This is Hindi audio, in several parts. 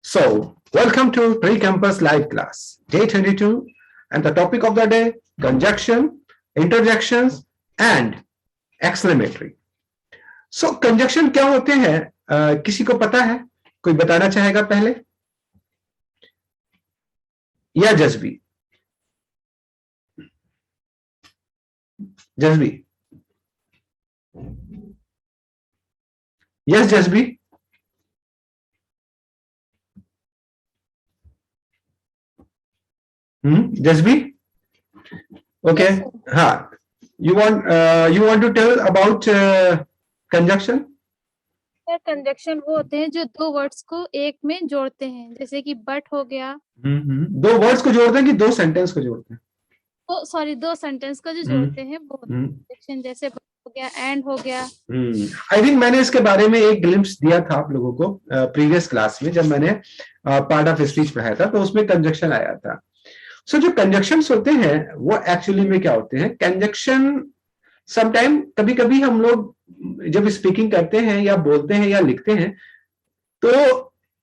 So, welcome to Pre-Campus Live Class, Day 22, and the topic of the day, conjunction, interjections, and exclamatory. So, conjunction क्या होते हैं? किसी को पता है? कोई बताना चाहेगा पहले? या Jazbi? Jazbi? Yes, Jazbi? Jasbi? Okay. Yes, हाँ. You want to tell about conjunction? Sir conjunction वो होते हैं जो दो वर्ड्स को एक में जोड़ते हैं, जैसे कि बट हो गया, दो वर्ड्स को जोड़ते हैं कि दो सेंटेंस को जोड़ते हैं? तो सॉरी दो सेंटेंस को जो जोड़ते हैं वो कंजक्शन, जैसे but हो गया, एंड हो गया। आई थिंक मैंने इसके बारे में एक ग्लिम्स दिया था आप लोगों को प्रीवियस क्लास में, जब मैंने पार्ट ऑफ स्पीच पढ़ाया था, तो उसमें कंजक्शन आया था। सो जो कंजक्शंस होते हैं वो एक्चुअली में क्या होते हैं? कंजक्शन समटाइम कभी कभी हम लोग जब स्पीकिंग करते हैं या बोलते हैं या लिखते हैं तो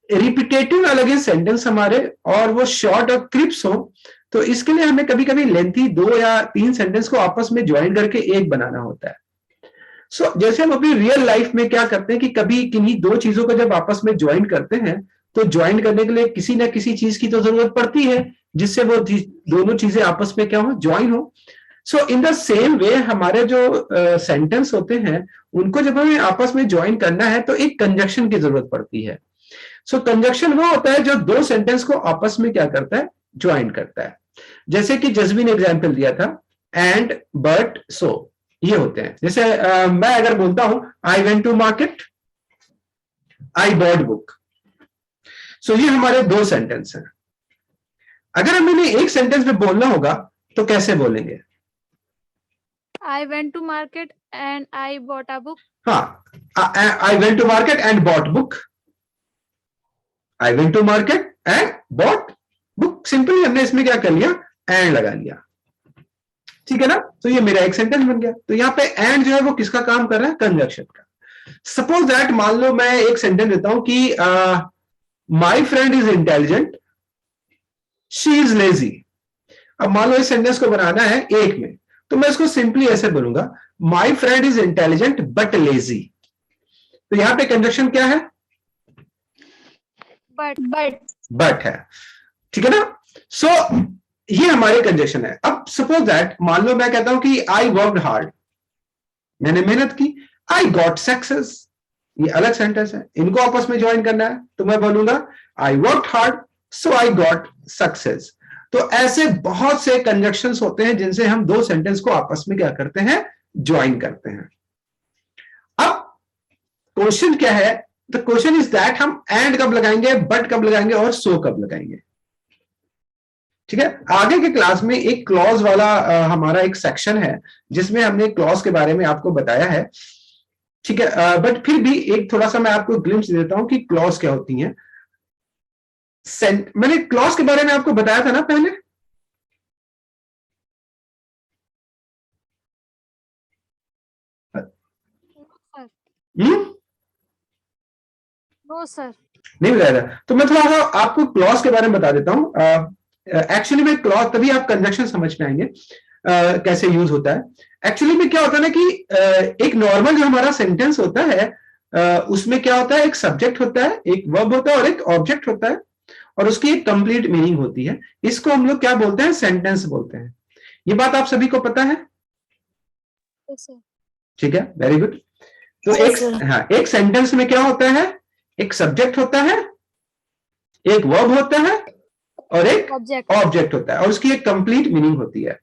रिपीटेटिव ना लगे सेंटेंस हमारे, और वो शॉर्ट और क्रिप्स हो, तो इसके लिए हमें कभी कभी लेंथी 2 या 3 सेंटेंस को आपस में ज्वाइन करके एक बनाना होता है। सो जैसे हम अपनी रियल लाइफ में क्या करते हैं कि कभी किन्हीं दो चीजों को जब आपस में ज्वाइन करते हैं तो ज्वाइन करने के लिए किसी ना किसी चीज की तो जरूरत पड़ती है जिससे वो दोनों चीजें आपस में क्या हो, ज्वाइन हो। सो इन द सेम वे हमारे जो सेंटेंस होते हैं उनको जब हमें आपस में ज्वाइन करना है तो एक कंजक्शन की जरूरत पड़ती है। सो कंजक्शन वो होता है जो दो सेंटेंस को आपस में क्या करता है, ज्वाइन करता है। जैसे कि जज्बी ने एग्जाम्पल दिया था, एंड, बट, सो, ये होते हैं। जैसे मैं अगर बोलता हूं I went to market, I bought book, so ये हमारे दो सेंटेंस हैं। अगर हमें एक सेंटेंस में बोलना होगा तो कैसे बोलेंगे? I went to market and I bought a book. हाँ, I went to market and bought book, I went to market and bought book. Simply हमने इसमें क्या कर लिया, एंड लगा लिया, ठीक है ना? तो ये मेरा एक सेंटेंस बन गया। तो यहाँ पे एंड जो है वो किसका काम कर रहा है? कंजक्शन का। सपोज दैट मान लो मैं एक सेंटेंस देता हूं कि my friend is intelligent, she is lazy. अब मान लो इस सेंटेंस को बनाना है एक में, तो मैं इसको सिंपली ऐसे बोलूंगा, my friend is intelligent but lazy. तो यहां पे कंजक्शन क्या है? बट है, ठीक है ना? सो ये हमारे कंजक्शन है। अब सपोज दैट मान लो मैं कहता हूं कि आई वर्कड हार्ड, मैंने मेहनत की, आई गॉट सक्सेस, ये अलग सेंटेंस है, इनको आपस में ज्वाइन करना है, तो मैं बोलूंगा I worked hard so I got success. तो ऐसे बहुत से कंजक्शंस होते हैं जिनसे हम दो सेंटेंस को आपस में क्या करते हैं, ज्वाइन करते हैं। अब क्वेश्चन क्या है? द क्वेश्चन इज दैट हम एंड कब लगाएंगे, बट कब लगाएंगे और सो कब लगाएंगे, ठीक है? आगे के क्लास में एक क्लॉज वाला हमारा एक सेक्शन है जिसमें हमने क्लॉज के बारे में आपको बताया है, ठीक है? बट फिर भी एक थोड़ा सा मैं आपको ग्लिम्स देता हूं कि क्लॉज क्या होती हैं। मैंने क्लॉज के बारे में आपको बताया था ना पहले? नो सर, नहीं बताया था, तो मैं थोड़ा सा आपको क्लॉज के बारे में बता देता हूं। एक्चुअली में क्लॉज, तभी आप कंजक्शन समझ में आएंगे कैसे यूज होता है। एक्चुअली में क्या होता है ना कि एक नॉर्मल जो हमारा सेंटेंस होता है उसमें क्या होता है, एक सब्जेक्ट होता है, एक वर्ब होता है और एक ऑब्जेक्ट होता है, और उसकी एक कंप्लीट मीनिंग होती है। इसको हम लोग क्या बोलते हैं? सेंटेंस बोलते हैं। ये बात आप सभी को पता है, ठीक है? Very good. तो एक सेंटेंस में क्या होता है? एक सब्जेक्ट होता है, एक वर्ब होता है और एक ऑब्जेक्ट होता है, और उसकी एक कंप्लीट मीनिंग होती है।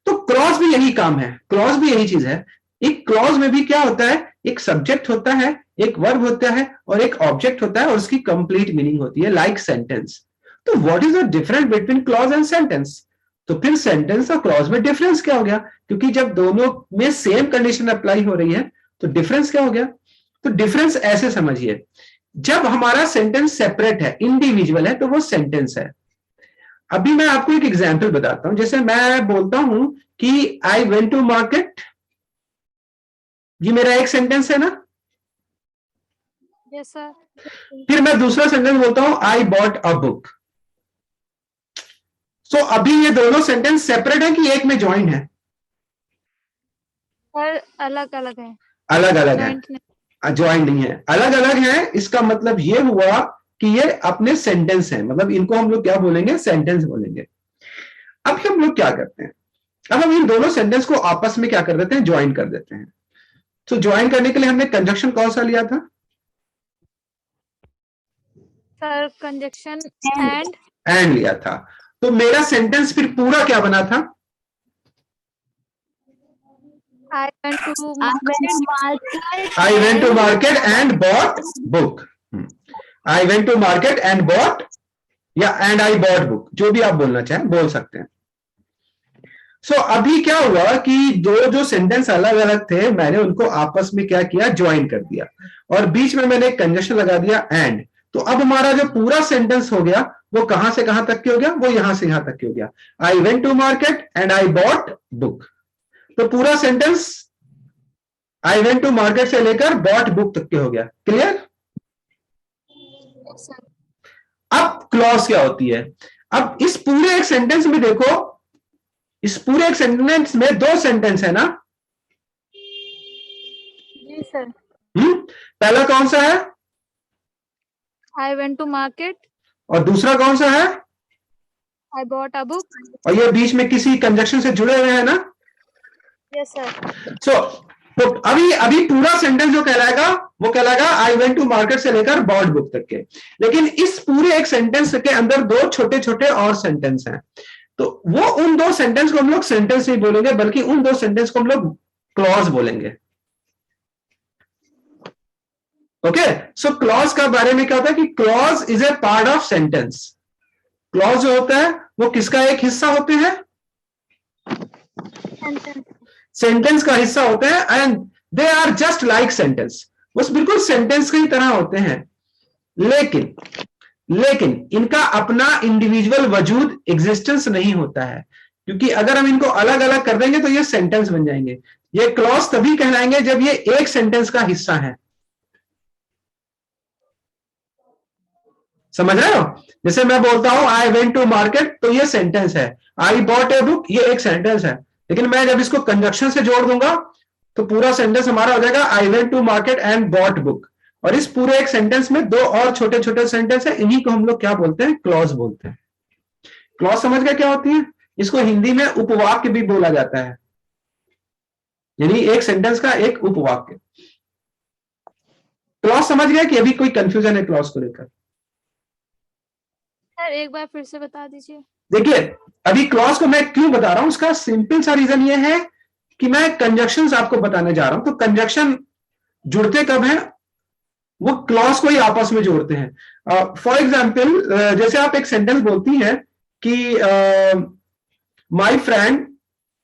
तो क्लॉज भी यही काम है, क्लॉज भी यही चीज है। एक क्लॉज में भी क्या होता है? एक सब्जेक्ट होता है, एक वर्ब होता है और एक ऑब्जेक्ट होता है, और उसकी कंप्लीट मीनिंग होती है, लाइक सेंटेंस। तो what is the difference between clause and sentence? तो फिर सेंटेंस और क्लॉज में डिफरेंस क्या हो गया? क्योंकि जब दोनों में सेम कंडीशन अप्लाई हो रही है तो डिफरेंस क्या हो गया? तो डिफरेंस ऐसे समझिए, जब हमारा सेंटेंस सेपरेट है, इंडिविजुअल है, तो वो सेंटेंस है। अभी मैं आपको एक एग्जांपल बताता हूं। जैसे मैं बोलता हूं कि आई वेंट टू मार्केट, ये मेरा एक सेंटेंस है ना? Yes sir. फिर मैं दूसरा सेंटेंस बोलता हूं, आई बॉट अ बुक। सो अभी ये दोनों सेंटेंस सेपरेट है कि एक में ज्वाइन है? सर अलग अलग है, अलग अलग है, जॉइंट नहीं। ज्वाइन नहीं है, अलग अलग है। इसका मतलब ये हुआ कि ये अपने सेंटेंस है, मतलब इनको हम लोग क्या बोलेंगे, सेंटेंस बोलेंगे। अब हम लोग क्या करते हैं, अब हम इन दोनों सेंटेंस को आपस में क्या कर देते हैं, ज्वाइन कर देते हैं। तो ज्वाइन करने के लिए हमने कंजक्शन कौन सा लिया था? Sir conjunction and. एंड लिया था। तो मेरा सेंटेंस फिर पूरा क्या बना था? I went to I went to market and bought book. I went to market and bought, या एंड आई बॉट बुक, जो भी आप बोलना चाहें बोल सकते हैं। सो अभी क्या हुआ कि दो जो सेंटेंस अलग अलग थे, मैंने उनको आपस में क्या किया, ज्वाइन कर दिया, और बीच में मैंने कंजक्शन लगा दिया एंड। तो अब हमारा जो पूरा सेंटेंस हो गया वो कहां से कहां तक के हो गया, वो यहां से यहां तक के हो गया, I went to market and I bought book. तो पूरा sentence I went to market से लेकर बॉट बुक तक के हो गया। क्लियर? सर। अब क्लॉज क्या होती है? अब इस पूरे एक सेंटेंस में देखो, इस पूरे एक सेंटेंस में दो सेंटेंस है ना? जी सर। पहला कौन सा है? आई वेंट टू मार्केट, और दूसरा कौन सा है? आई बॉट अ बुक। और ये बीच में किसी कंजक्शन से जुड़े हुए हैं ना? Yes sir. सो तो अभी अभी पूरा सेंटेंस जो कहलाएगा वो कहलाएगा आई वेंट टू मार्केट से लेकर बॉट बुक तक के। लेकिन इस पूरे एक सेंटेंस के अंदर दो छोटे छोटे और सेंटेंस हैं, तो वो उन दो सेंटेंस को हम लोग सेंटेंस नहीं बोलेंगे, बल्कि उन दो सेंटेंस को हम लोग क्लॉज बोलेंगे। ओके, सो क्लॉज का बारे में क्या होता है कि clause is a part of sentence. Clause जो होता है वो किसका एक हिस्सा होते हैं? सेंटेंस का हिस्सा होते हैं, and they are just like sentence, बस बिल्कुल सेंटेंस की तरह होते हैं। लेकिन लेकिन इनका अपना इंडिविजुअल वजूद एग्जिस्टेंस नहीं होता है, क्योंकि अगर हम इनको अलग अलग कर देंगे तो ये सेंटेंस बन जाएंगे। ये क्लॉज तभी कहलाएंगे जब ये एक सेंटेंस का हिस्सा है। समझ रहे हो? जैसे मैं बोलता हूं आई वेंट टू मार्केट, तो ये सेंटेंस है। आई बॉट ए बुक, ये एक सेंटेंस है। लेकिन मैं जब इसको कंजक्शन से जोड़ दूंगा तो पूरा सेंटेंस हमारा हो जाएगा I went to market and bought book. और इस पूरे एक सेंटेंस में दो और छोटे छोटे सेंटेंस है, इन्हीं को हम लोग क्या बोलते हैं, क्लॉज बोलते हैं। क्लॉज समझ गए क्या होती है? इसको हिंदी में उपवाक्य भी बोला जाता है, यानी एक सेंटेंस का एक उपवाक्य। क्लॉज समझ गए कि अभी कोई कंफ्यूजन है क्लॉज को लेकर? सर एक बार फिर से बता दीजिए। देखिए, अभी क्लॉज को मैं क्यों बता रहा हूं, उसका सिंपल सा रीजन ये है कि मैं कंजक्शंस आपको बताने जा रहा हूं। तो कंजक्शन जुड़ते कब है? वो क्लॉज को ही आपस में जोड़ते हैं। फॉर एग्जाम्पल, जैसे आप एक सेंटेंस बोलती हैं कि my friend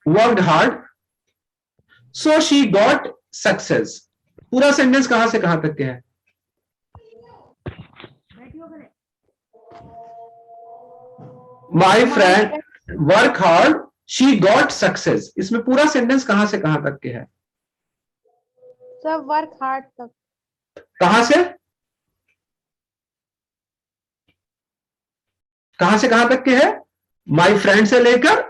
worked hard so she got success. पूरा सेंटेंस कहां से कहां तक के है? My friend work hard she got success, इसमें पूरा सेंटेंस कहां से कहां तक के है? सर वर्क हार्ड तक। कहां से कहां तक के है? माई फ्रेंड से लेकर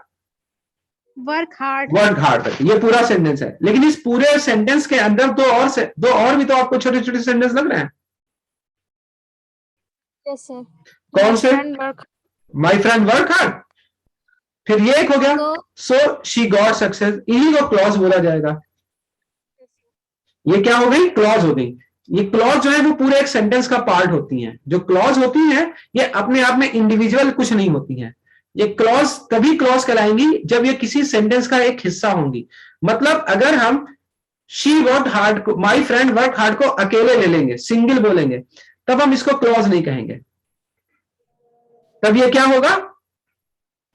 वर्क हार्ड। वर्क हार्ड तक, ये पूरा सेंटेंस है। लेकिन इस पूरे सेंटेंस के अंदर दो और भी तो आपको छोटे छोटे सेंटेंस लग रहे हैं। Yes sir. कौन से? माई फ्रेंड वर्क हार्ड, फिर ये एक हो गया, सो शी गॉट सक्सेस, इन्हीं को क्लॉज बोला जाएगा। ये क्या हो गई, क्लॉज हो गई। ये क्लॉज जो है वो पूरे एक सेंटेंस का पार्ट होती हैं। जो क्लॉज होती हैं ये अपने आप में इंडिविजुअल कुछ नहीं होती हैं। ये क्लॉज तभी क्लॉज कहलाएंगी जब ये किसी सेंटेंस का एक हिस्सा होंगी। मतलब अगर हम शी वर्क हार्ड को, माई फ्रेंड वर्क हार्ड को अकेले ले लेंगे, सिंगल बोलेंगे, तब हम इसको क्लॉज नहीं कहेंगे, तब ये क्या होगा,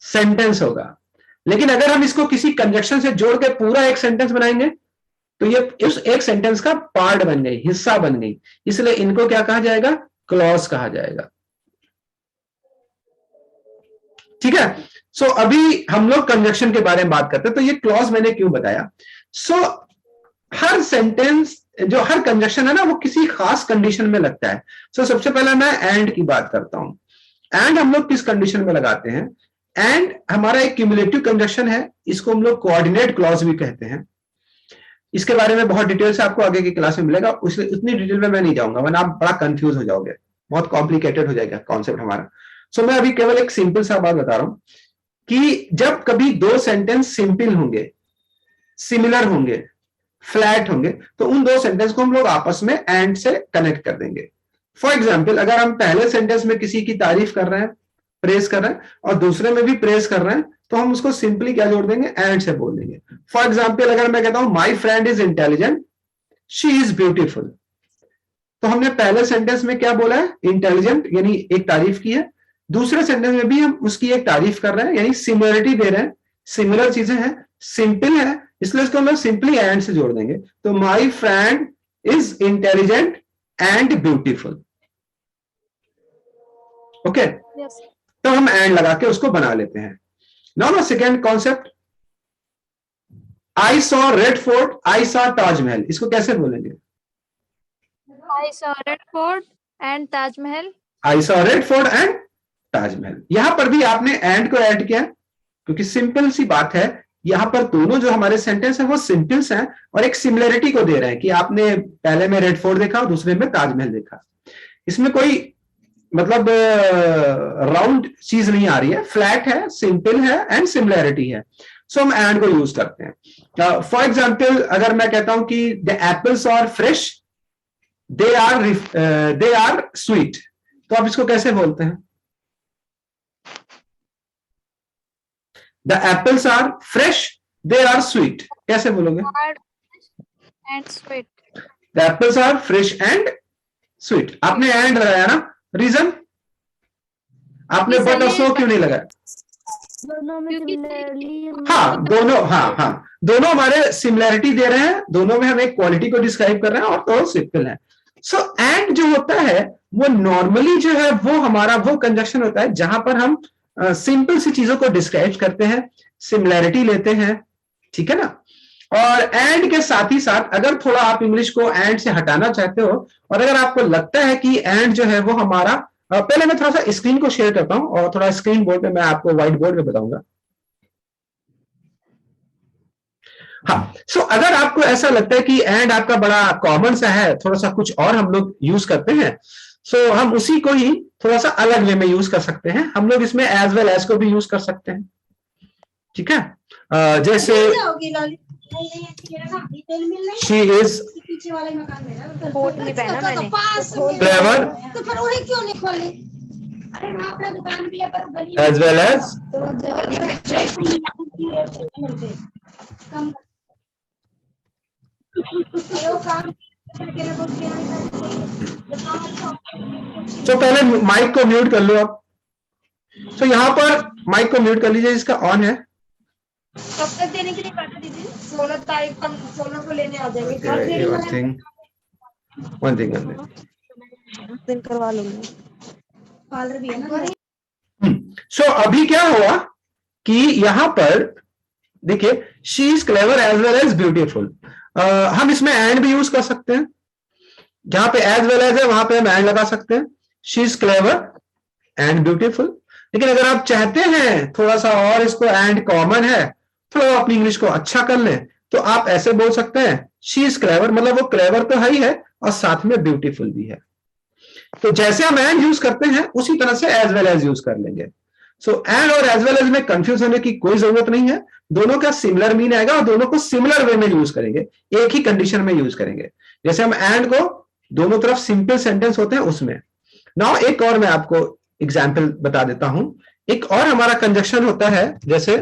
सेंटेंस होगा। लेकिन अगर हम इसको किसी कंजक्शन से जोड़ के पूरा एक सेंटेंस बनाएंगे तो ये उस एक सेंटेंस का पार्ट बन गई, हिस्सा बन गई, इसलिए इनको क्या कहा जाएगा, क्लॉज कहा जाएगा। ठीक है? सो अभी हम लोग कंजक्शन के बारे में बात करते हैं। तो ये क्लॉज मैंने क्यों बताया? सो हर सेंटेंस जो हर कंजक्शन है ना वो किसी खास कंडीशन में लगता है। सो सबसे पहले मैं एंड की बात करता हूं। एंड हम लोग किस कंडीशन में लगाते हैं? एंड हमारा एक क्यूमुलेटिव कंजक्शन है, इसको हम लोग कोऑर्डिनेट क्लॉज भी कहते हैं। इसके बारे में बहुत डिटेल से आपको आगे की क्लास में मिलेगा, उससे उतनी डिटेल में मैं नहीं जाऊंगा वरना आप बड़ा कंफ्यूज हो जाओगे, बहुत कॉम्प्लिकेटेड हो जाएगा कॉन्सेप्ट हमारा। सो मैं अभी केवल एक सिंपल सा बात बता रहा हूं कि जब कभी दो सेंटेंस सिंपल होंगे, सिमिलर होंगे, फ्लैट होंगे, तो उन दो सेंटेंस को हम लोग आपस में एंड से कनेक्ट कर देंगे। फॉर एग्जाम्पल, अगर हम पहले सेंटेंस में किसी की तारीफ कर रहे हैं, प्रेज कर रहे हैं, और दूसरे में भी प्रेज कर रहे हैं, तो हम उसको सिंपली क्या जोड़ देंगे? एंड से बोल देंगे। फॉर एग्जाम्पल, अगर मैं कहता हूं my friend is intelligent, she is beautiful, तो हमने पहले सेंटेंस में क्या बोला है? इंटेलिजेंट, यानी एक तारीफ की है। दूसरे सेंटेंस में भी हम उसकी एक तारीफ कर रहे हैं, यानी सिमिलरिटी दे रहे हैं, सिमिलर चीजें हैं, सिंपल है, इसलिए इसको हम लोग सिंपली एंड से जोड़ देंगे। तो my friend is intelligent and beautiful. Okay, Yes. तो हम एंड लगा के उसको बना लेते हैं। Now the second concept, I saw red fort, I saw Taj Mahal, इसको कैसे बोलेंगे? I saw Red Fort and Taj Mahal. I saw red fort and Taj Mahal. यहां पर भी आपने एंड को ऐड किया क्योंकि सिंपल सी बात है, यहां पर दोनों जो हमारे सेंटेंस है वो सिंपल्स हैं और एक सिमिलरिटी को दे रहे हैं कि आपने पहले में रेड फोर्ट देखा और दूसरे में ताजमहल देखा। इसमें कोई मतलब राउंड चीज नहीं आ रही है, फ्लैट है, सिंपल है एंड सिमिलरिटी है। सो हम एंड को यूज करते हैं। फॉर एग्जाम्पल, अगर मैं कहता हूं कि the apples are fresh, they are sweet, तो आप इसको कैसे बोलते हैं? The apples are fresh, they are sweet, कैसे बोलोगे? Hard and sweet. The apples are fresh and sweet. आपने एंड लगाया ना, रीजन? आपने बट और सो क्यों नहीं लगाया? दोनों में क्योंकि similarly हाँ, दोनों, हाँ, दोनों हमारे सिमिलैरिटी दे रहे हैं, दोनों में हम एक क्वालिटी को डिस्क्राइब कर रहे हैं और तो सिंपल है। सो एंड जो होता है वो नॉर्मली जो है वो हमारा वो कंजक्शन होता है जहां पर हम सिंपल सी चीजों को डिस्क्राइब करते हैं, सिमिलैरिटी लेते हैं, ठीक है ना। और एंड के साथ ही साथ अगर थोड़ा आप इंग्लिश को एंड से हटाना चाहते हो और अगर आपको लगता है कि एंड जो है वो हमारा, पहले मैं थोड़ा सा स्क्रीन को शेयर करता हूं और थोड़ा स्क्रीन बोर्ड पे मैं आपको व्हाइट बोर्ड पे बताऊंगा। हाँ, सो अगर आपको ऐसा लगता है कि एंड आपका बड़ा कॉमन सा है, थोड़ा सा कुछ और हम लोग यूज करते हैं, सो हम उसी को ही थोड़ा सा अलग वे में यूज कर सकते हैं। हम लोग इसमें एज वेल एज को भी यूज कर सकते हैं, ठीक है। जैसे शी इज कोट नहीं पहना मैंने क्लेवर तो फिर वही क्यों नहीं खोली? अरे मैं अपना दुकान भी है पर गली एज वेल एज तो पहले माइक को म्यूट कर लो आप। तो यहाँ पर माइक को म्यूट कर लीजिए, इसका ऑन है। कब तक देने के लिए बात दीदी? 16 तारीख को 16 को लेने आ जाएंगे। वन थिंग दिन करवा लूंगी। पार्लर भी है ना। सो अभी क्या हुआ कि यहाँ पर देखिए, she is clever as well as beautiful. हम इसमें एंड भी यूज कर सकते हैं, जहां पे एज वेल एज है वहां पे हम एंड लगा सकते हैं, she is clever and beautiful. लेकिन अगर आप चाहते हैं थोड़ा सा और इसको एंड कॉमन है, थोड़ा अपनी इंग्लिश को अच्छा कर लें, तो आप ऐसे बोल सकते हैं शी इज क्लेवर, मतलब वो क्लेवर तो है ही है और साथ में ब्यूटीफुल भी है। तो जैसे हम एंड यूज करते हैं उसी तरह से एज वेल एज यूज कर लेंगे। सो एंड और एज वेल एज में कंफ्यूज होने की कोई जरूरत नहीं है, दोनों का सिमिलर मीन आएगा और दोनों को सिमिलर वे में यूज करेंगे, एक ही कंडीशन में यूज करेंगे। जैसे हम एंड को दोनों तरफ सिंपल सेंटेंस होते हैं उसमें। नाउ एक और मैं आपको एग्जाम्पल बता देता हूं। एक और हमारा कंजक्शन होता है, जैसे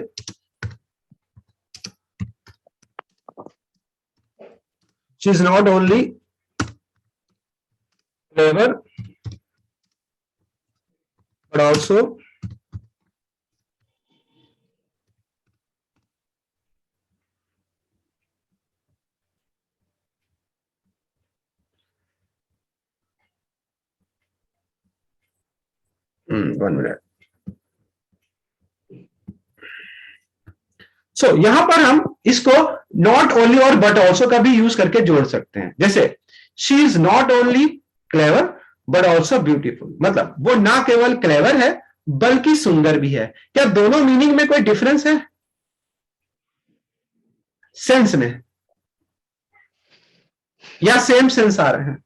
she is not only clever but also one minute. So यहां पर हम इसको नॉट ओनली और बट ऑल्सो का भी यूज करके जोड़ सकते हैं। जैसे she is not only clever but also beautiful, मतलब वो ना केवल क्लेवर है बल्कि सुंदर भी है। क्या दोनों मीनिंग में कोई डिफरेंस है सेंस में, या सेम सेंस आ रहे हैं?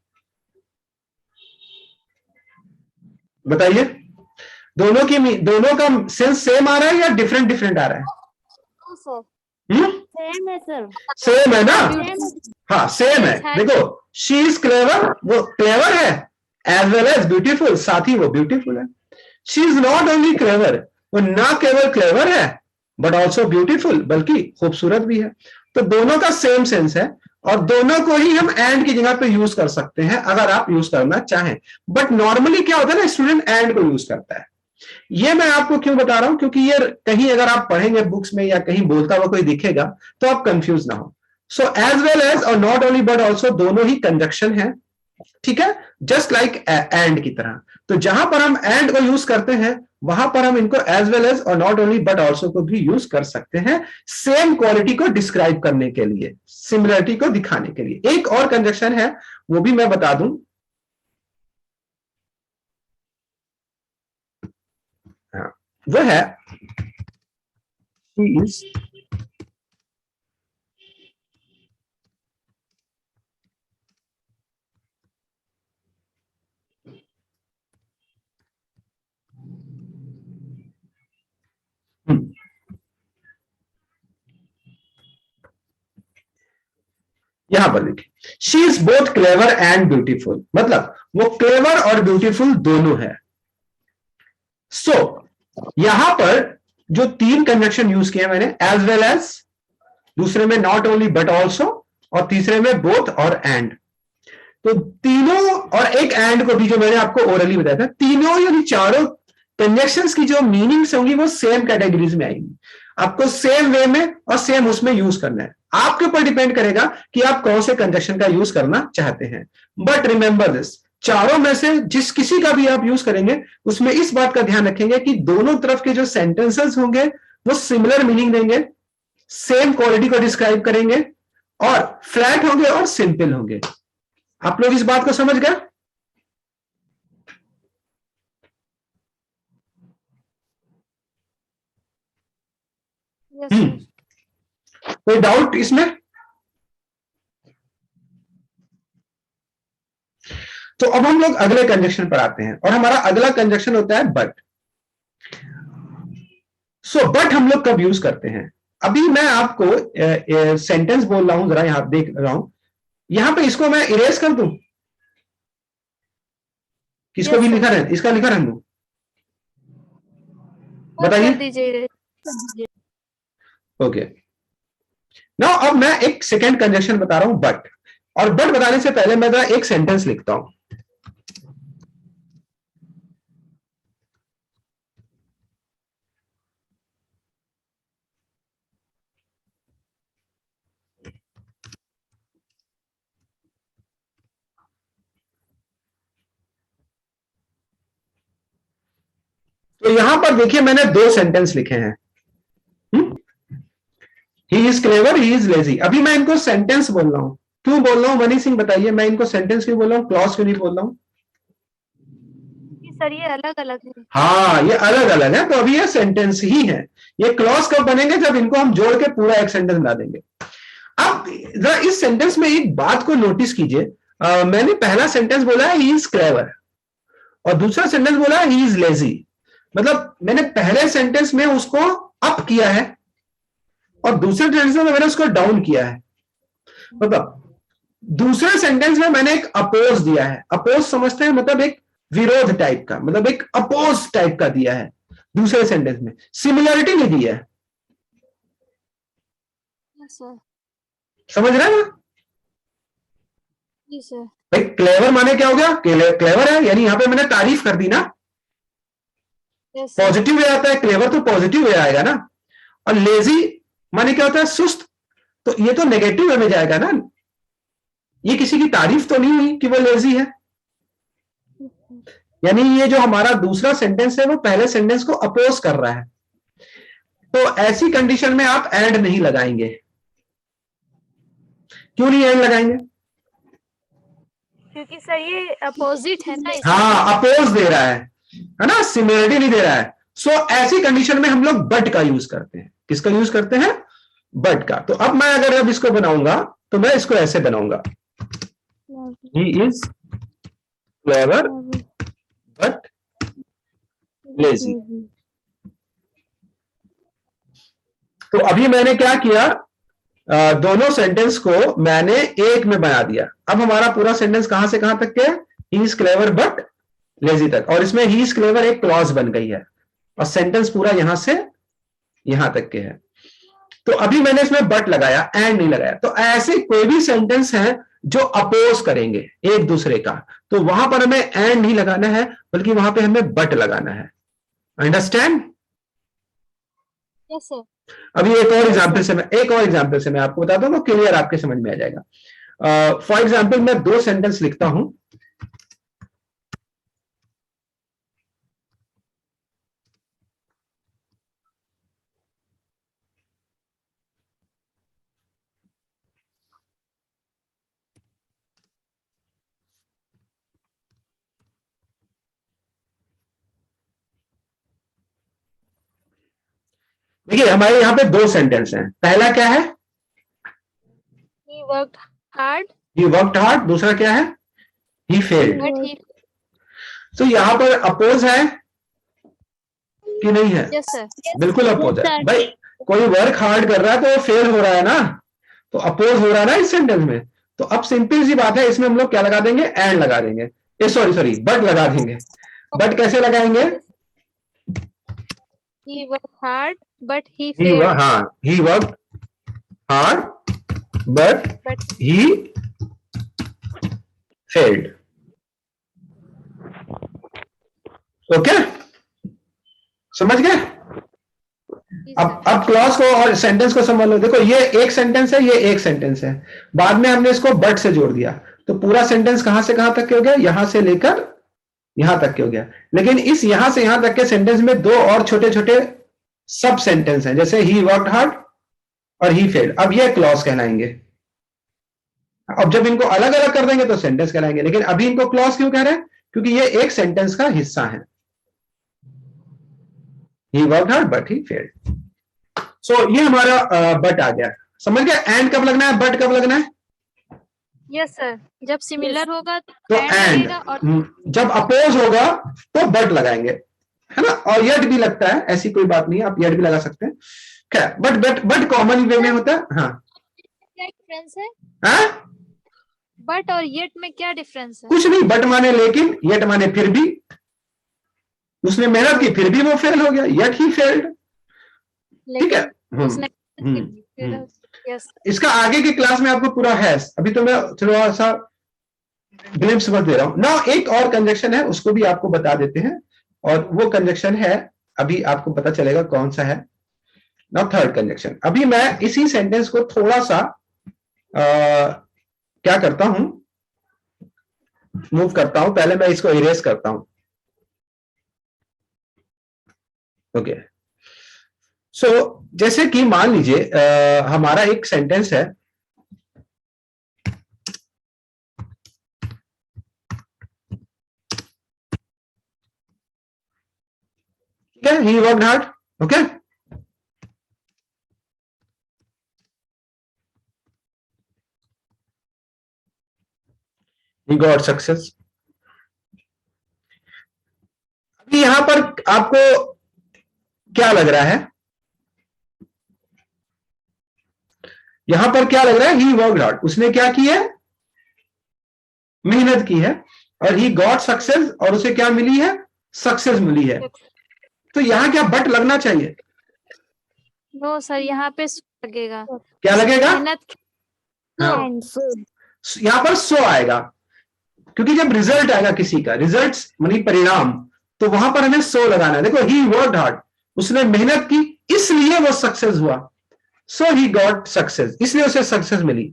बताइए, दोनों का सेंस सेम आ रहा है या डिफरेंट डिफरेंट आ रहा है? सेम है सर। सेम है ना? हाँ सेम है। Yes, देखो शी इज क्लेवर, वो क्लेवर है, एज वेल एज ब्यूटीफुल, साथ ही वो ब्यूटीफुल है। She is not only clever, वो ना केवल क्लेवर है बट ऑल्सो ब्यूटीफुल, बल्कि खूबसूरत भी है। तो दोनों का सेम सेंस है और दोनों को ही हम एंड की जगह पे यूज कर सकते हैं अगर आप यूज करना चाहें। बट नॉर्मली क्या होता है ना, स्टूडेंट एंड को यूज करता है। ये मैं आपको क्यों बता रहा हूं, क्योंकि ये कहीं अगर आप पढ़ेंगे बुक्स में या कहीं बोलता हुआ कोई दिखेगा तो आप कंफ्यूज ना हो। सो एज वेल एज और नॉट ओनली बट ऑल्सो दोनों ही कंजक्शन है, ठीक है, जस्ट लाइक एंड की तरह। तो जहां पर हम एंड को यूज करते हैं वहां पर हम इनको एज वेल एज और नॉट ओनली बट ऑल्सो को भी यूज कर सकते हैं, सेम क्वालिटी को डिस्क्राइब करने के लिए, सिमिलरिटी को दिखाने के लिए। एक और कंजक्शन है वो भी मैं बता दूं, वो है she is यहां पर देखिए, she is both clever and beautiful, मतलब वो क्लेवर और ब्यूटीफुल दोनों है। सो यहां पर जो तीन कंजक्शन यूज किए मैंने, एज वेल एज, दूसरे में नॉट ओनली बट ऑल्सो, और तीसरे में बोथ और एंड। तो तीनों और एक एंड को भी जो मैंने आपको ओरली बताया था, तीनों यानी चारों कंजक्शंस की जो मीनिंग्स होंगी वो सेम कैटेगरीज में आएंगी। आपको सेम वे में और सेम उसमें यूज करना है। आपके ऊपर डिपेंड करेगा कि आप कौन से कंजक्शन का यूज करना चाहते हैं। बट रिमेंबर दिस, चारों में से जिस किसी का भी आप यूज करेंगे उसमें इस बात का ध्यान रखेंगे कि दोनों तरफ के जो सेंटेंसेस होंगे वो सिमिलर मीनिंग देंगे, सेम क्वालिटी को डिस्क्राइब करेंगे और फ्लैट होंगे और सिंपल होंगे। आप लोग इस बात को समझ गए? Yes sir. कोई डाउट इसमें? तो अब हम लोग अगले कंजक्शन पर आते हैं और हमारा अगला कंजक्शन होता है बट। सो बट हम लोग कब यूज करते हैं? अभी मैं आपको सेंटेंस बोल रहा हूं, जरा यहां देख रहा हूं, यहां पे इसको मैं इरेज कर दूं, किसको Yes, भी sir. लिखा रहे, इसका लिखा रहने दूं, कर बताइए। दीजिए। ओके, नाउ अब मैं एक सेकेंड कंजक्शन बता रहा हूं बट, और बट बताने से पहले मैं जरा एक सेंटेंस लिखता हूं। तो यहां पर देखिए मैंने दो सेंटेंस लिखे हैं, he is clever, he is lazy. अभी मैं इनको सेंटेंस बोल रहा हूं, क्यों बोल रहा हूं मनी सिंह बताइए, मैं इनको सेंटेंस क्यों बोल रहा हूं, क्लॉज क्यों नहीं बोल रहा हूं? सर ये अलग अलग है। हाँ ये अलग अलग है, तो अभी ये सेंटेंस ही है। ये क्लॉज कब बनेंगे, जब इनको हम जोड़ के पूरा एक सेंटेंस बना देंगे। अब जरा इस सेंटेंस में एक बात को नोटिस कीजिए, मैंने पहला सेंटेंस बोला है ही इज क्लेवर और दूसरा सेंटेंस बोला है ही इज लेजी। मतलब मैंने पहले सेंटेंस में उसको अप किया है और दूसरे सेंटेंस में मैंने उसको डाउन किया है। मतलब दूसरे सेंटेंस में मैंने एक अपोज दिया है, अपोज समझते हैं, मतलब एक विरोध टाइप का, मतलब एक अपोज टाइप का दिया है। दूसरे सेंटेंस में सिमिलरिटी नहीं दी है। Yes sir. समझ रहे हैं ना? जी सर। भाई क्लेवर माने क्या हो गया, क्लेवर है यानी यहां पे मैंने तारीफ कर दी ना, यस सर। पॉजिटिव वे आता है, क्लेवर तो पॉजिटिव वे आएगा ना। और लेजी माने क्या होता है, सुस्त, तो ये तो नेगेटिव वे में जाएगा ना, ये किसी की तारीफ तो नहीं हुई कि वो लेजी है। यानी ये जो हमारा दूसरा सेंटेंस है वो पहले सेंटेंस को अपोज कर रहा है। तो ऐसी कंडीशन में आप एंड नहीं लगाएंगे, क्यों नहीं एंड लगाएंगे? क्योंकि सर ये अपोजिट है ना, हाँ, अपोज दे रहा है ना, सिमिलरिटी नहीं दे रहा है। सो ऐसी कंडीशन में हम लोग बट का यूज करते हैं। किसका यूज करते हैं? बट का। तो अब मैं अगर अब इसको बनाऊंगा तो मैं इसको ऐसे बनाऊंगा, he is clever but lazy. तो अभी मैंने क्या किया, दोनों सेंटेंस को मैंने एक में बना दिया। अब हमारा पूरा सेंटेंस कहां से कहां तक के है? He is clever but lazy तक, और इसमें ही इज क्लेवर एक क्लॉज बन गई है, और सेंटेंस पूरा यहां से यहां तक के है। तो अभी मैंने इसमें बट लगाया, एंड नहीं लगाया। तो ऐसे कोई भी सेंटेंस है जो अपोज करेंगे एक दूसरे का, तो वहां पर हमें एंड नहीं लगाना है, बल्कि वहां पे हमें बट लगाना है। अंडरस्टैंड? Yes sir. अभी एक और एग्जाम्पल से मैं आपको बताता हूँ, तो क्लियर आपके समझ में आ जाएगा। फॉर एग्जाम्पल मैं दो सेंटेंस लिखता हूं। देखिए हमारे यहाँ पे दो सेंटेंस हैं। पहला क्या है? He worked hard he worked hard. दूसरा क्या है? He failed. बट ही, तो यहाँ पर अपोज है कि नहीं है? Yes sir. बिल्कुल अपोज Yes, है sir. भाई। कोई वर्क हार्ड कर रहा है तो वो फेल हो रहा है ना, तो अपोज हो रहा है ना इस सेंटेंस में। तो अब सिंपल सी बात है, इसमें हम लोग क्या लगा देंगे? एंड लगा देंगे। सॉरी बट लगा देंगे। बट कैसे लगाएंगे? He work hard but he failed हाँ, he work hard but but he failed. Okay, समझ गए? अब क्लॉज को और सेंटेंस को समझ लो। देखो ये एक सेंटेंस है, ये एक सेंटेंस है, बाद में हमने इसको बट से जोड़ दिया, तो पूरा सेंटेंस कहां से कहां तक के हो गया? यहां से लेकर यहां तक के हो गया। लेकिन इस यहां से यहां तक के सेंटेंस में दो और छोटे छोटे सब सेंटेंस हैं, जैसे ही वर्कड हार्ड और ही फेल्ड। अब ये क्लॉज कहलाएंगे। अब जब इनको अलग अलग कर देंगे तो सेंटेंस कहलाएंगे, लेकिन अभी इनको क्लॉज क्यों कह रहे हैं? क्योंकि ये एक सेंटेंस का हिस्सा है। He worked hard but he failed. So ये हमारा बट आ गया। समझ गया? एंड कब लगना है, बट कब लगना है? Yes sir. जब सिमिलर होगा तो तो एंड एंड, लगेगा, और जब अपोज होगा तो बट लगाएंगे, है ना। और यट भी लगता है, ऐसी कोई बात नहीं है, आप यट भी लगा सकते हैं। खैर, बट कॉमन वे में होता है। हाँ, क्या डिफरेंस है? हाँ? बट और येट में क्या डिफरेंस है? कुछ नहीं, बट माने लेकिन, यट माने फिर भी। उसने मेहनत की फिर भी वो फेल हो गया, यट ही फेल्ड। ठीक है। लेकिन उसने हम्म। यस। इसका आगे की क्लास में आपको पूरा है, अभी तो मैं थोड़ा सा ग्लिम्स बस दे रहा हूं ना। एक और कंजक्शन है, उसको भी आपको बता देते हैं, और वो कंजक्शन है, अभी आपको पता चलेगा कौन सा है ना। Third conjunction. अभी मैं इसी सेंटेंस को थोड़ा सा क्या करता हूं, मूव करता हूं। पहले मैं इसको इरेज करता हूं। ओके। सो जैसे कि मान लीजिए हमारा एक सेंटेंस है, ठीक है, he worked hard. Okay, he got success. अभी यहां पर आपको क्या लग रहा है? यहां पर क्या लग रहा है? ही वर्कड हार्ड, उसने क्या की है? मेहनत की है। और ही गॉट सक्सेस, और उसे क्या मिली है? सक्सेस मिली है। तो यहां क्या बट लगना चाहिए? नो सर, यहाँ पे लगेगा। क्या लगेगा? मेहनत। हाँ, And so. यहां पर सो आएगा, क्योंकि जब रिजल्ट आएगा किसी का, रिजल्ट मानी परिणाम, तो वहां पर हमें सो लगाना है। देखो, ही वर्कड हार्ड, उसने मेहनत की, इसलिए वो सक्सेस हुआ। सो ही गॉट सक्सेस, इसलिए उसे सक्सेस मिली,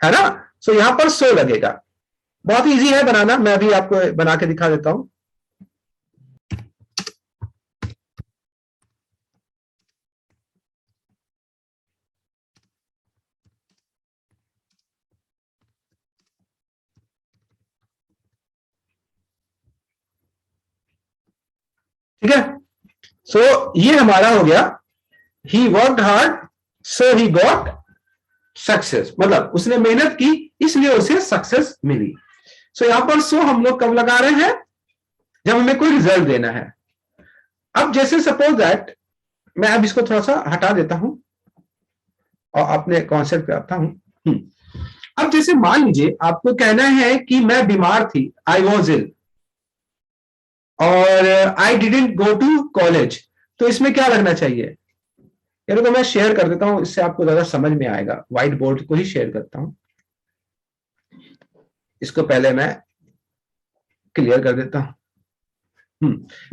है ना। सो यहां पर सो लगेगा। बहुत इजी है बनाना, मैं अभी आपको बना के दिखा देता हूं। ठीक है, सो ये हमारा हो गया ही worked hard so he got success, मतलब उसने मेहनत की इसलिए उसे सक्सेस मिली। सो यहां पर सो हम लोग कब लगा रहे हैं, जब हमें कोई रिजल्ट देना है। अब जैसे सपोज दैट, मैं अब इसको थोड़ा सा हटा देता हूं और अपने कॉन्सेप्ट पे आता हूं। अब जैसे मान लीजिए आपको कहना है कि मैं बीमार थी, आई वॉज इल, और I didn't go to college, तो इसमें क्या लगना चाहिए? यानी तो मैं शेयर कर देता हूं, इससे आपको ज्यादा समझ में आएगा। व्हाइट बोर्ड को ही शेयर करता हूं, इसको पहले मैं क्लियर कर देता हूं।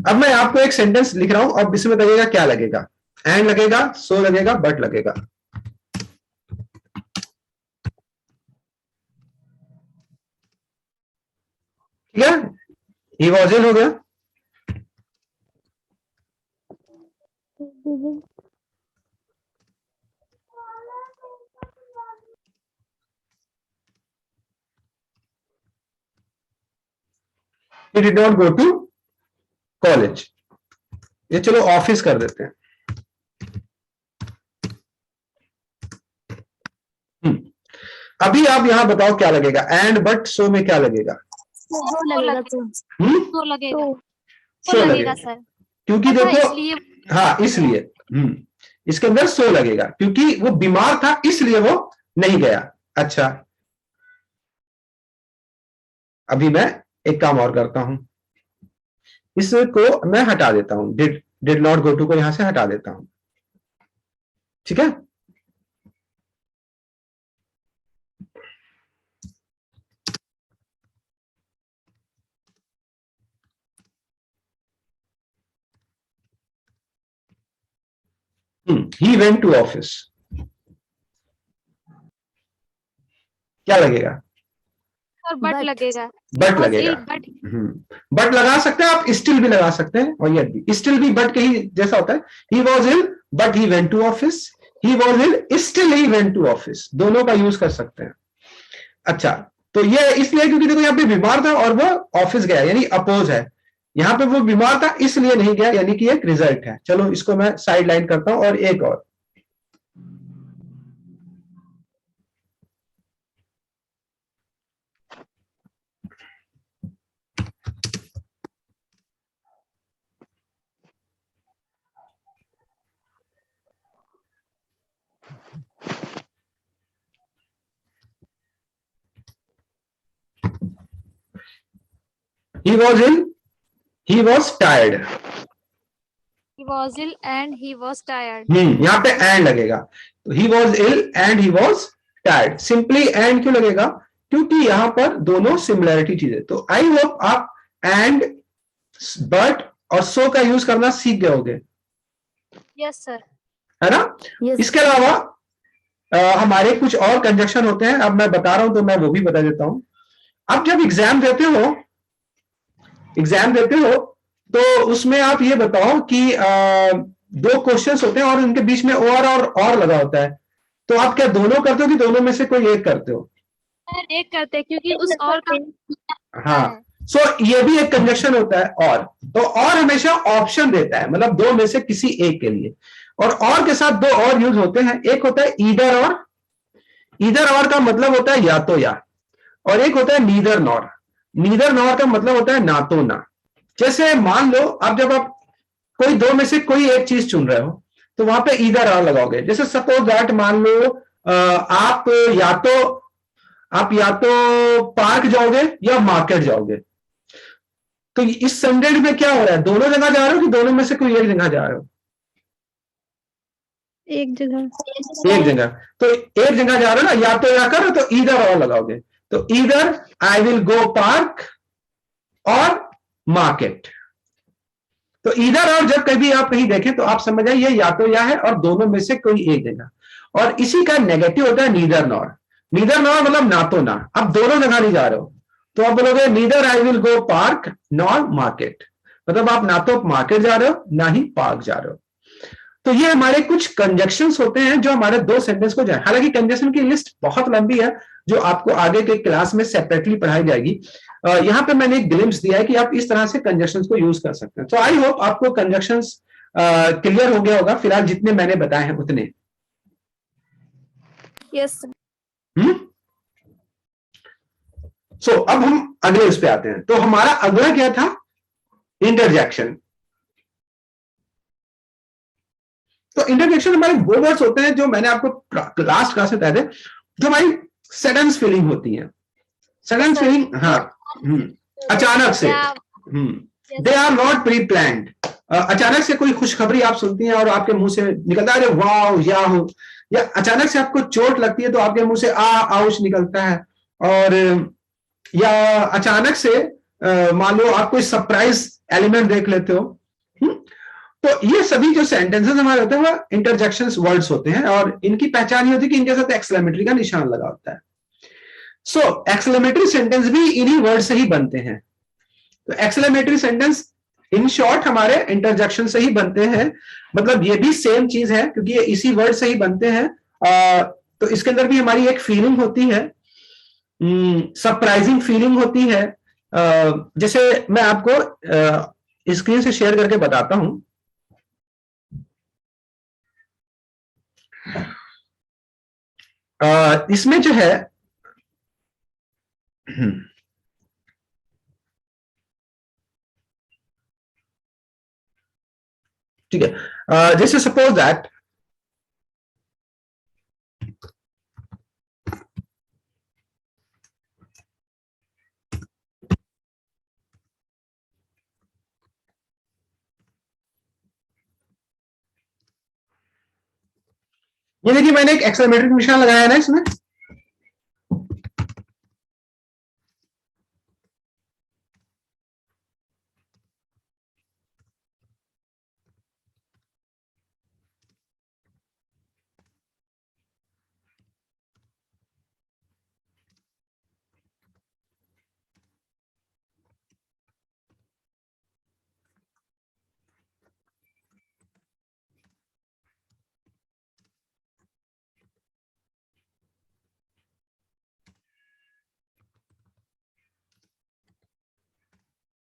अब मैं आपको एक सेंटेंस लिख रहा हूं, अब इसमें लगेगा क्या लगेगा, एंड लगेगा, सो लगेगा, बट लगेगा। ठीक है, ही वॉज इन हो गया, he did not go to college। ये चलो ऑफिस कर देते हैं। अभी आप यहां बताओ क्या लगेगा, एंड बट सो में क्या लगेगा? तो लगेगा तो तो लगेगा, सो तो लगेगा, लगेगा सर। क्योंकि अच्छा, देखो, इसलिए हाँ इसलिए इसके अंदर सो लगेगा, क्योंकि वो बीमार था इसलिए वो नहीं गया। अच्छा, अभी मैं एक काम और करता हूं, इसको मैं हटा देता हूं, डिड नॉट गो टू को यहां से हटा देता हूं। ठीक है, ही वेंट टू ऑफिस, क्या लगेगा? Sir but But. लगेगा, बट Was लगेगा। ill, but बट लगा सकते हैं आप, स्टिल भी लगा सकते हैं, और यट भी, स्टिल भी बट के ही जैसा होता है। He was ill but he went to office, he was ill still he went to office, दोनों का यूज कर सकते हैं। अच्छा, तो ये इसलिए क्योंकि देखो यहाँ पे बीमार था और वो ऑफिस गया, यानी अपोज है। यहाँ पे वो बीमार था इसलिए नहीं गया, यानी कि एक रिजल्ट है। चलो इसको मैं साइड लाइन करता हूं, और एक और, he was ill, he was tired। he was ill and he was tired। यहाँ पे एंड लगेगा, तो he was ill and he was tired. Simply and क्यों लगेगा? क्योंकि यहां पर दोनों सिमिलैरिटी चीजें। तो आई होप आप एंड, बट और सो का यूज करना सीख गए होगे, यस सर। है ना? yes. इसके अलावा हमारे कुछ और कंजक्शन होते हैं, अब मैं बता रहा हूं तो मैं वो भी बता देता हूं। अब जब एग्जाम देते हो तो उसमें आप ये बताओ कि दो क्वेश्चंस होते हैं और उनके बीच में और लगा होता है, तो आप क्या दोनों करते हो कि दोनों में से कोई एक करते हो? सर एक करते हैं, क्योंकि उस और का हाँ, सो ये भी एक कंजक्शन होता है। और हमेशा ऑप्शन देता है, मतलब दो में से किसी एक के लिए। और के साथ दो और यूज होते हैं, एक होता है ईदर और का मतलब होता है या तो या, और एक होता है नीदर नॉर का मतलब होता है ना तो ना। जैसे मान लो आप जब आप कोई दो में से कोई एक चीज चुन रहे हो तो वहां पे ईदर और लगाओगे। जैसे सपोज दैट, मान लो आप या तो पार्क जाओगे या मार्केट जाओगे। तो इस सेंटेंस में क्या हो रहा है, दोनों जगह जा रहे हो कि दोनों में से कोई एक जगह जा रहे हो? एक जगह। एक जगह, तो एक जगह जा रहे हो ना, या तो या करो तो ईदर और लगाओगे। तो either I will go park और मार्केट। तो ईदर और जब कभी आप कहीं देखें तो आप समझ आए ये या तो या है और दोनों में से कोई एक जगह। और इसी का नेगेटिव होता है नीदर नॉर मतलब ना तो ना। अब दोनों जगह नहीं जा रहे हो तो आप बोलोगे neither I will go park nor market, मतलब आप ना तो मार्केट जा रहे हो ना ही पार्क जा रहे हो। तो ये हमारे कुछ कंजक्शंस होते हैं जो हमारे दो सेंटेंस को जाए। हालांकि कंजक्शन की लिस्ट बहुत लंबी है जो आपको आगे के क्लास में सेपरेटली पढ़ाई जाएगी। यहाँ पे मैंने एक ग्लिम्स दिया है कि आप इस तरह से कंजक्शंस को यूज कर सकते हैं। तो आई होप आपको कंजक्शंस क्लियर हो गया होगा, फिलहाल जितने मैंने बताए हैं उतने। यस सो अब हम अगले उस पे आते हैं। तो हमारा अगला क्या था? इंटरजेक्शन। तो इंटरजेक्शन हमारे वो वर्ड्स होते हैं जो मैंने आपको लास्ट क्लास में बताए थे, जो हमारी सडन फीलिंग होती है। सडन फीलिंग, हाँ, अचानक से, they are not pre planned. अचानक से कोई खुशखबरी आप सुनती हैं और आपके मुंह से निकलता है अरे वाह या हो, या अचानक से आपको चोट लगती है तो आपके मुंह से आउच निकलता है, और या अचानक से मान लो आप कोई सरप्राइज एलिमेंट देख लेते हो। तो ये सभी जो सेंटेंसेस हमारे होते हैं वो इंटरजेक्शन वर्ड्स होते हैं, और इनकी पहचान ये होती है कि इनके साथ एक्सक्लेमेटरी का निशान लगा होता है। सो एक्सक्लेमेटरी सेंटेंस भी इन्हीं वर्ड से ही बनते हैं। तो एक्सक्लेमेटरी सेंटेंस इन शॉर्ट हमारे इंटरजेक्शन से ही बनते हैं, मतलब ये भी सेम चीज है क्योंकि ये इसी वर्ड से ही बनते हैं। तो इसके अंदर भी हमारी एक फीलिंग होती है, सरप्राइजिंग फीलिंग होती है। जैसे मैं आपको स्क्रीन से शेयर करके बताता हूं। इसमें जो है ठीक है, जैसे सपोज दैट ये देखिए मैंने एक एक्सक्लेमेटरी निशान लगाया है ना इसमें,